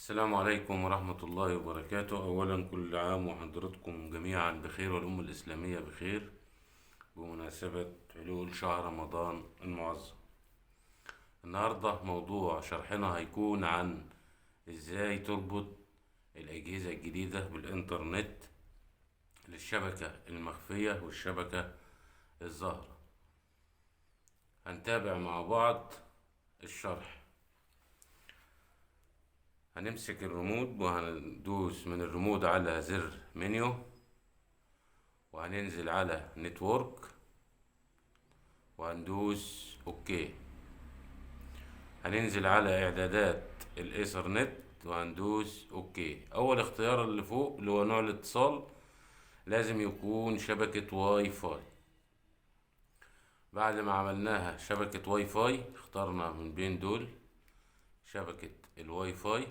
السلام عليكم ورحمة الله وبركاته. أولا كل عام وحضراتكم جميعا بخير والأمة الإسلامية بخير بمناسبة حلول شهر رمضان المعظم. النهاردة موضوع شرحنا هيكون عن إزاي تربط الأجهزة الجديدة بالإنترنت للشبكة المخفية والشبكة الظاهرة. هنتابع مع بعض الشرح. هنمسك الريموت وهندوس من الريموت على زر منيو، وهننزل على نتورك وهندوس اوكي. هننزل على اعدادات الايثرنت وهندوس اوكي. اول اختيار اللي فوق اللي هو نوع الاتصال لازم يكون شبكة واي فاي. بعد ما عملناها شبكة واي فاي اخترنا من بين دول شبكة الواي فاي.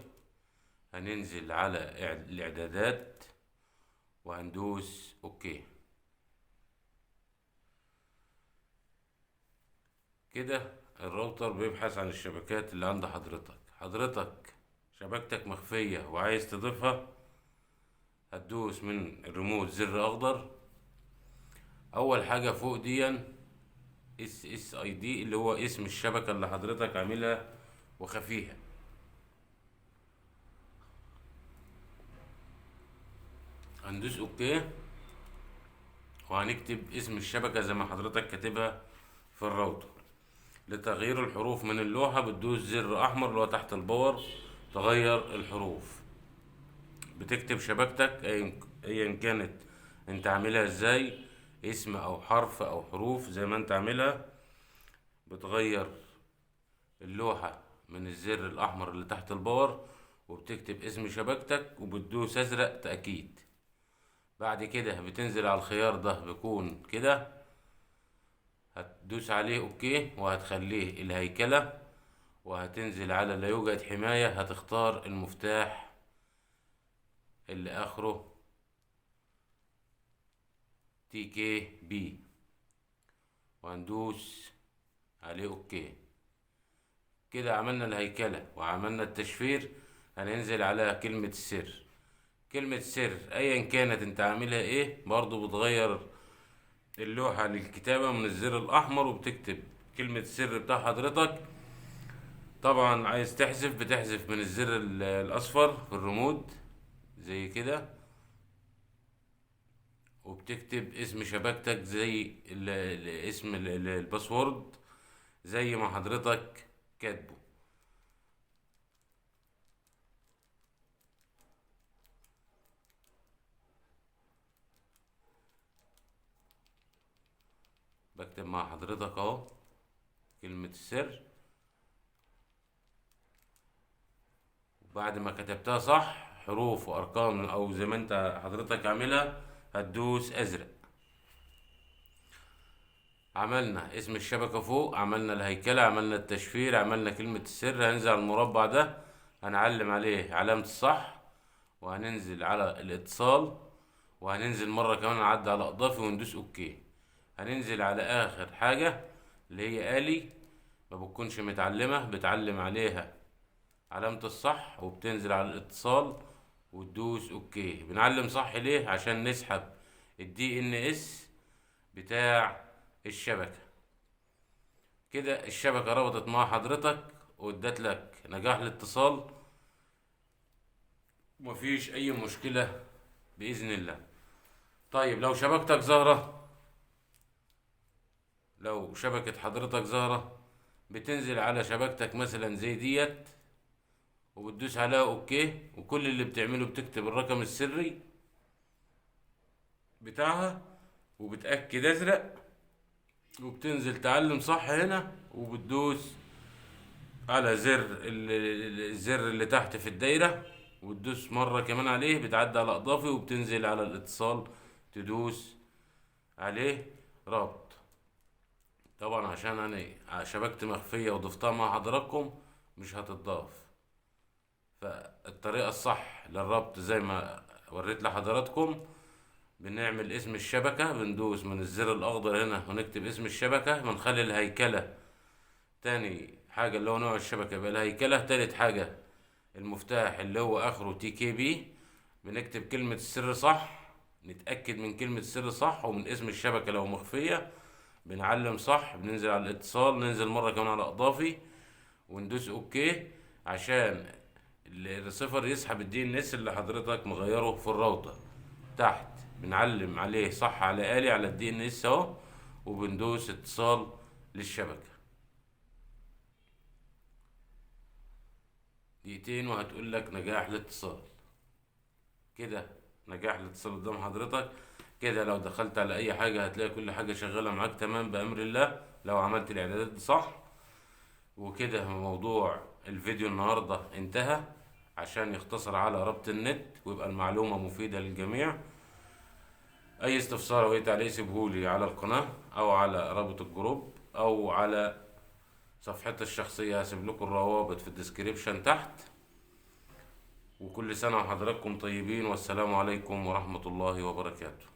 هننزل على الاعدادات وهندوس اوكي. كده الراوتر بيبحث عن الشبكات اللي عند حضرتك شبكتك مخفية وعايز تضيفها، هتدوس من الريموت زر اخضر. اول حاجة فوق دي SSID اللي هو اسم الشبكة اللي حضرتك عاملها وخفيها. هندوس اوكي وهنكتب اسم الشبكة زي ما حضرتك كاتبها في الراوتر. لتغيير الحروف من اللوحة بتدوس زر احمر اللي هو تحت الباور تغير الحروف. بتكتب شبكتك ايا كانت انت عاملها ازاي، اسم او حرف او حروف زي ما انت عاملها. بتغير اللوحة من الزر الاحمر اللي تحت الباور وبتكتب اسم شبكتك وبتدوس ازرق تأكيد. بعد كده بتنزل على الخيار ده بيكون كده، هتدوس عليه اوكي وهتخليه الهيكلة، وهتنزل على لا يوجد حماية. هتختار المفتاح اللي اخره TKB وهندوس عليه اوكي. كده عملنا الهيكلة وعملنا التشفير. هننزل على كلمة السر. كلمة السر ايا كانت انت عاملها ايه برضو بتغير اللوحة للكتابة من الزر الاحمر وبتكتب كلمة السر بتاع حضرتك. طبعا عايز تحذف بتحذف من الزر الاصفر في الريموت زي كده، وبتكتب اسم شبكتك زي اسم الباسورد زي ما حضرتك كاتبه. بكتب مع حضرتك اهو كلمة السر. بعد ما كتبتها صح حروف وارقام او زي ما انت حضرتك عاملها هتدوس ازرق. عملنا اسم الشبكة فوق، عملنا الهيكلة، عملنا التشفير، عملنا كلمة السر. هننزل على المربع ده هنعلم عليه علامة الصح وهننزل على الاتصال وهننزل مرة كمان نعدي على اضافي وندوس اوكي. هننزل على اخر حاجة اللي هي آلي ما بتكونش متعلمة، بتعلم عليها علامة الصح وبتنزل على الاتصال وتدوس اوكي. بنعلم صح ليه؟ عشان نسحب الDNS بتاع الشبكة. كده الشبكة ربطت مع حضرتك وادت لك نجاح الاتصال، ومفيش اي مشكلة بإذن الله. طيب لو شبكة حضرتك ظاهرة بتنزل على شبكتك مثلا زي ديت وبتدوس عليها اوكي، وكل اللي بتعمله بتكتب الرقم السري بتاعها وبتأكد ازرق وبتنزل تعلم صح هنا وبتدوس على الزر اللي تحت في الدايرة وتدوس مرة كمان عليه بتعدي على اضافي وبتنزل على الاتصال تدوس عليه رابط. طبعا عشان انا شبكتي مخفية وضفتها مع حضراتكم مش هتضاف، فالطريقة الصح للربط زي ما وريت لحضراتكم بنعمل اسم الشبكة. بندوس من الزر الأخضر هنا ونكتب اسم الشبكة. بنخلي الهيكلة تاني حاجة اللي هو نوع الشبكة يبقى الهيكلة. تالت حاجة المفتاح اللي هو اخره تي كي بي، بنكتب كلمة السر صح، نتأكد من كلمة السر صح ومن اسم الشبكة لو مخفية، بنعلم صح، بننزل على الاتصال، ننزل مرة كمان على اضافي وندوس اوكي عشان الريسيفر يسحب الدي ان اس اللي حضرتك مغيره في الراوتر. تحت بنعلم عليه صح على آلي على الدي ان اس اهو، وبندوس اتصال للشبكة. دقيقتين وهتقول لك نجاح الاتصال. كده نجاح الاتصال قدام حضرتك. كده لو دخلت على اي حاجة هتلاقي كل حاجة شغالة معاك تمام بأمر الله لو عملت الاعدادات دي صح. وكده موضوع الفيديو النهاردة انتهى، عشان يختصر على ربط النت ويبقى المعلومة مفيدة للجميع. اي استفسار او اي تعليق سيبهولي على القناة او على رابط الجروب او على صفحتي الشخصية، هسيب لكم الروابط في الديسكريبشن تحت. وكل سنة وحضراتكم طيبين، والسلام عليكم ورحمة الله وبركاته.